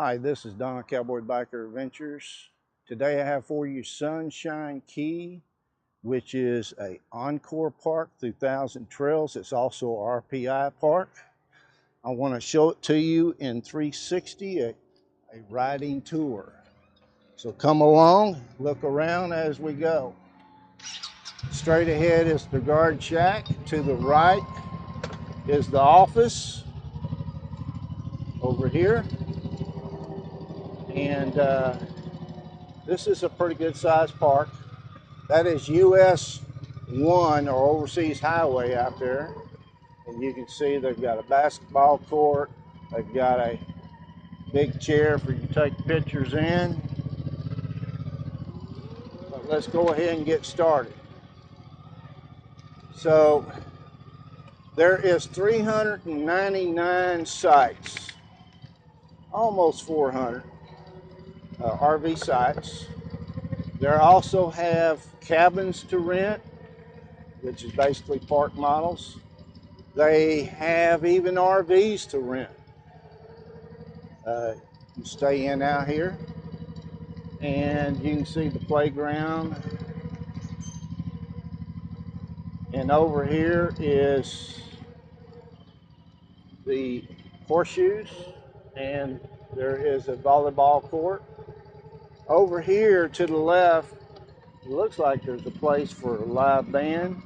Hi, this is Don Cowboy Biker Adventures. Today I have for you Sunshine Key, which is a Encore park through 1,000 Trails. It's also a RPI park. I want to show it to you in 360, a riding tour. So come along, look around as we go. Straight ahead is the guard shack. To the right is the office over here. And this is a pretty good sized park. That is US 1 or overseas highway out there. And you can see they've got a basketball court. They've got a big chair for you to take pictures in. But let's go ahead and get started. So there is 399 sites, almost 400 RV sites. They also have cabins to rent, which is basically park models. They have even RVs to rent. You stay in out here, and you can see the playground. And over here is the horseshoes, and there is a volleyball court. Over here to the left, it looks like there's a place for a live band,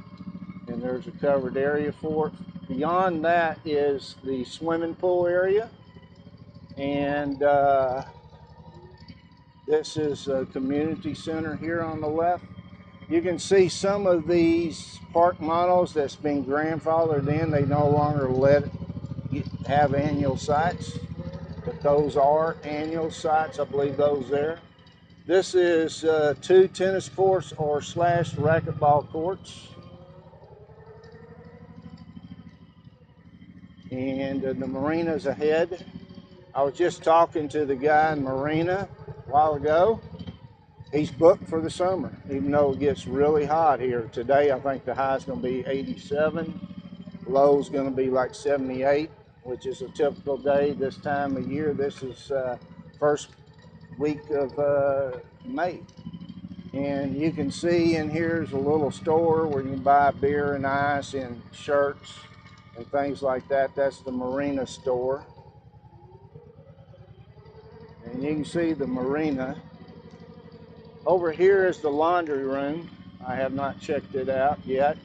and there's a covered area for it. Beyond that is the swimming pool area, and this is a community center here on the left. You can see some of these park models that's been grandfathered in. They no longer let it have annual sites, but those are annual sites. I believe those there. This is 2 tennis courts or / racquetball courts. And the Marina's ahead. I was just talking to the guy in Marina a while ago. He's booked for the summer, even though it gets really hot here. Today, I think the high is going to be 87. Low is going to be like 78, which is a typical day this time of year. This is first week of May. And you can see in here's a little store where you can buy beer and ice and shirts and things like that. That's the Marina store. And you can see the Marina. Over here is the laundry room. I have not checked it out yet.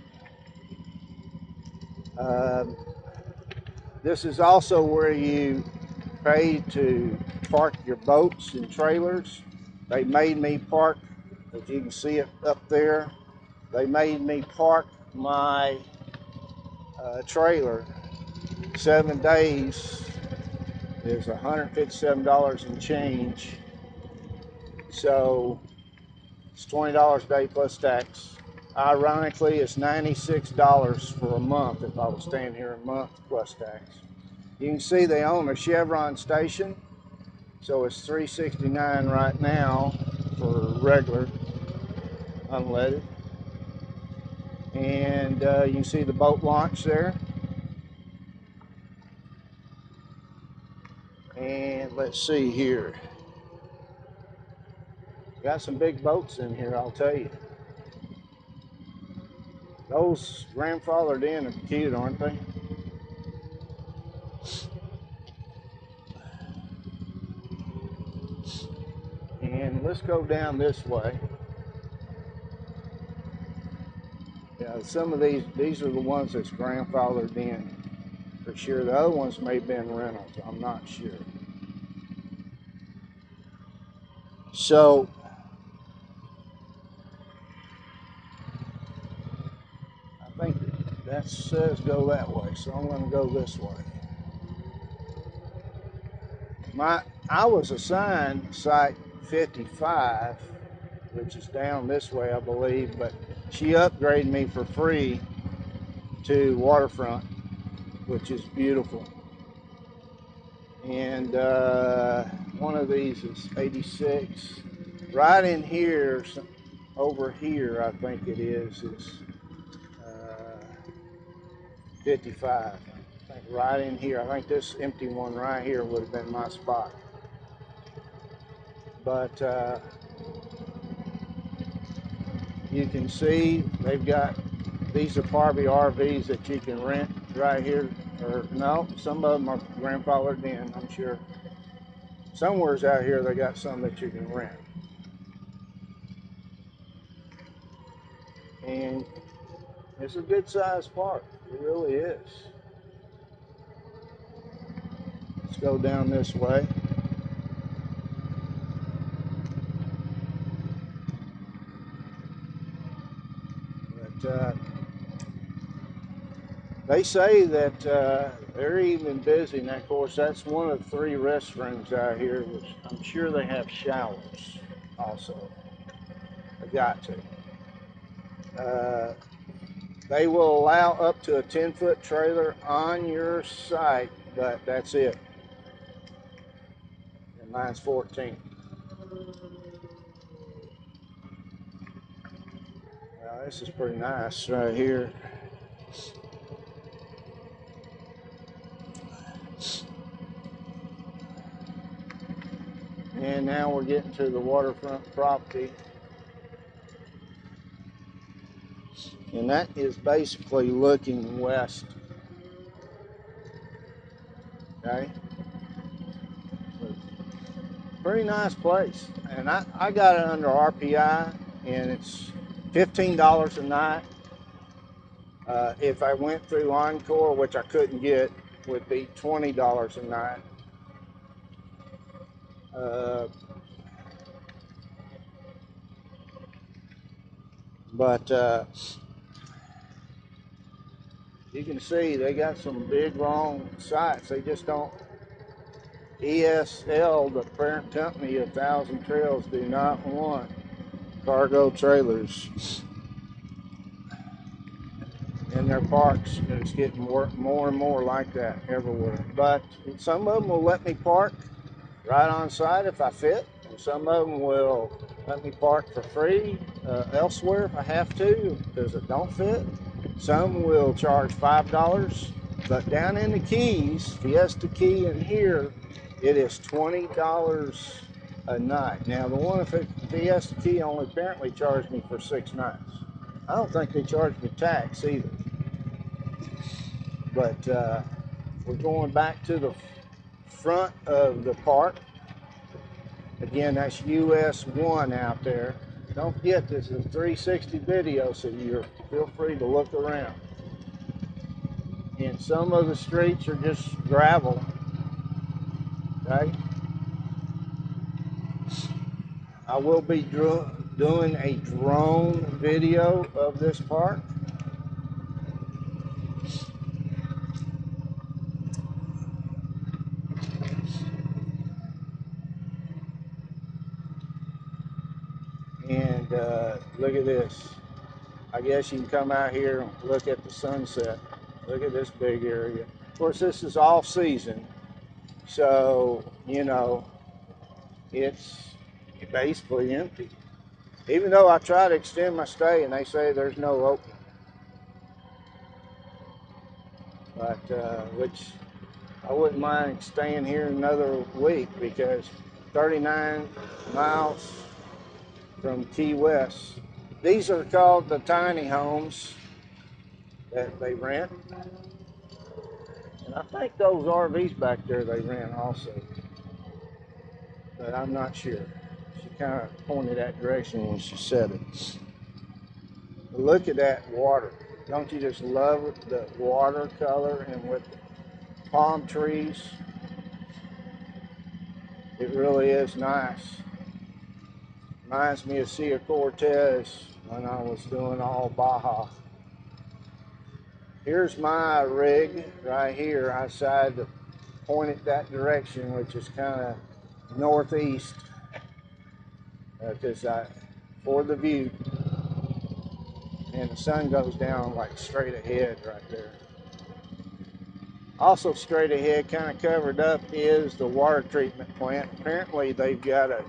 This is also where you pay to park your boats and trailers. They made me park, as you can see it up there, they made me park my trailer. 7 days is $157 and change. So it's $20 a day plus tax. Ironically, it's $96 for a month if I was staying here a month plus tax. You can see they own a Chevron station, so it's $369 right now for regular unleaded. And you can see the boat launch there. And let's see here. Got some big boats in here, I'll tell you. Those grandfathered in are cute, aren't they? And let's go down this way. Yeah, some of these are the ones that's grandfathered in for sure. The other ones may have been rentals, I'm not sure. So I think that says go that way, so I'm going to go this way. I was assigned site 55, which is down this way, I believe, but she upgraded me for free to Waterfront, which is beautiful. And one of these is 86. Right in here, over here, I think it is 55. I think right in here, I think this empty one right here would have been my spot. But you can see they've got, these are probably RVs that you can rent right here. Or no, some of them are grandfathered in, I'm sure. Somewhere's out here they got some that you can rent. And it's a good sized park, it really is. Let's go down this way. But they say that they're even busy, and of course that's one of 3 restrooms out here, which I'm sure they have showers also. They got to. They will allow up to a 10-foot trailer on your site, but that's it. And mine's 14. Now this is pretty nice right here. And now we're getting to the waterfront property. And that is basically looking west. Okay? Pretty nice place. And I got it under RPI, and it's $15 a night. If I went through Encore, which I couldn't get, would be $20 a night. But you can see they got some big long sites. They just don't, ESL, the parent company of Thousand Trails, do not want cargo trailers in their parks. It's getting more and more like that everywhere. But some of them will let me park right on site if I fit, and some of them will let me park for free elsewhere if I have to because it don't fit. Some will charge $5, but down in the Keys, Fiesta Key in here, it is $20 a night. Now the one at Fiesta Key only apparently charged me for 6 nights. I don't think they charged me tax either. But we're going back to the front of the park. Again, that's US 1 out there. Don't forget, this is a 360 video, so you feel free to look around. And some of the streets are just gravel. Okay? I will be doing a drone video of this park. And look at this. I guess you can come out here and look at the sunset. Look at this big area. Of course, this is off season, so you know it's basically empty. Even though I try to extend my stay and they say there's no opening. But which I wouldn't mind staying here another week because 39 miles from Key West. These are called the tiny homes that they rent. And I think those RVs back there they rent also. But I'm not sure. She kind of pointed that direction when she said it. But look at that water. Don't you just love the watercolor and with the palm trees? It really is nice. Reminds me of Sea of Cortez when I was doing all Baja. Here's my rig right here. I decided to point it that direction, which is kind of northeast, because for the view. And the sun goes down like straight ahead right there. Also straight ahead, kind of covered up, is the water treatment plant. Apparently they've got to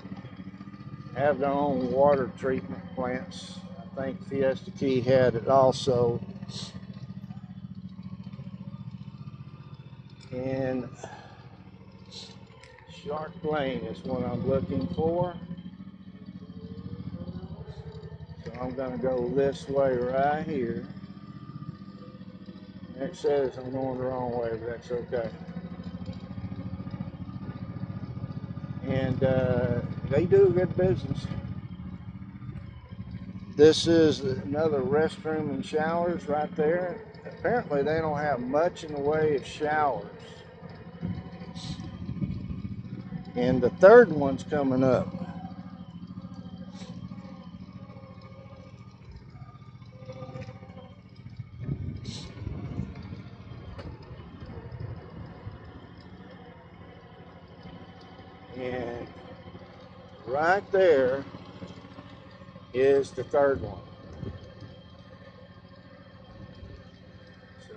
have their own water treatment plants. I think Fiesta Key had it also. And Shark Lane is what I'm looking for. So I'm going to go this way right here. It says I'm going the wrong way, but that's okay. And they do good business. This is another restroom and showers right there. Apparently they don't have much in the way of showers. And the third one's coming up. And right there is the third one. So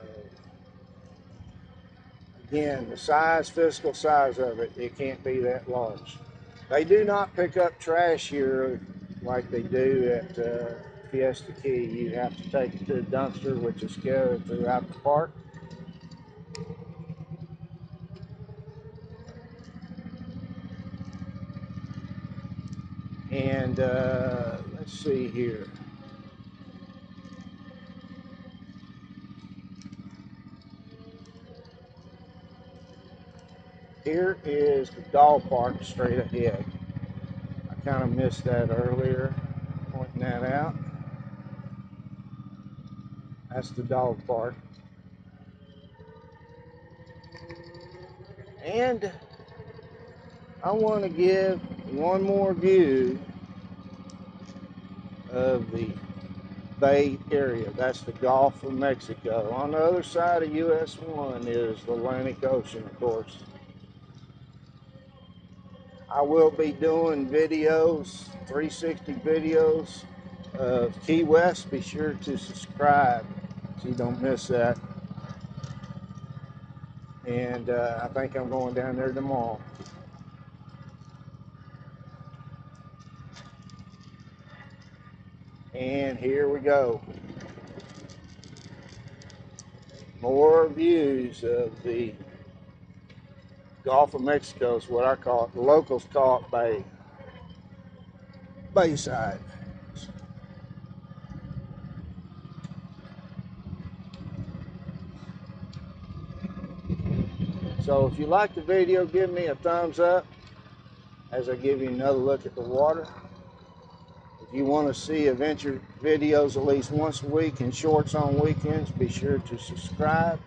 again, the size, physical size of it, it can't be that large. They do not pick up trash here like they do at Fiesta Key. You have to take it to the dumpster, which is scattered throughout the park. And let's see here. Here is the dog park straight ahead. I kind of missed that earlier, pointing that out. That's the dog park. And I want to give one more view of the Bay area. That's the Gulf of Mexico. On the other side of US 1 is the Atlantic Ocean, of course. I will be doing videos, 360 videos of Key West. Be sure to subscribe so you don't miss that. And I think I'm going down there tomorrow. And here we go. More views of the Gulf of Mexico is what I call it. The locals call it Bayside. So if you like the video, give me a thumbs up as I give you another look at the water. If you want to see adventure videos at least once a week and shorts on weekends, be sure to subscribe.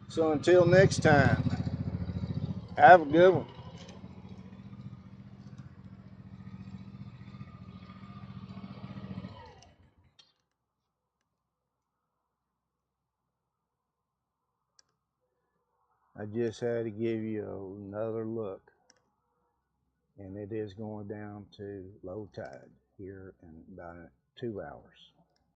So until next time, have a good one. I just had to give you another look, and it is going down to low tide here in about 2 hours.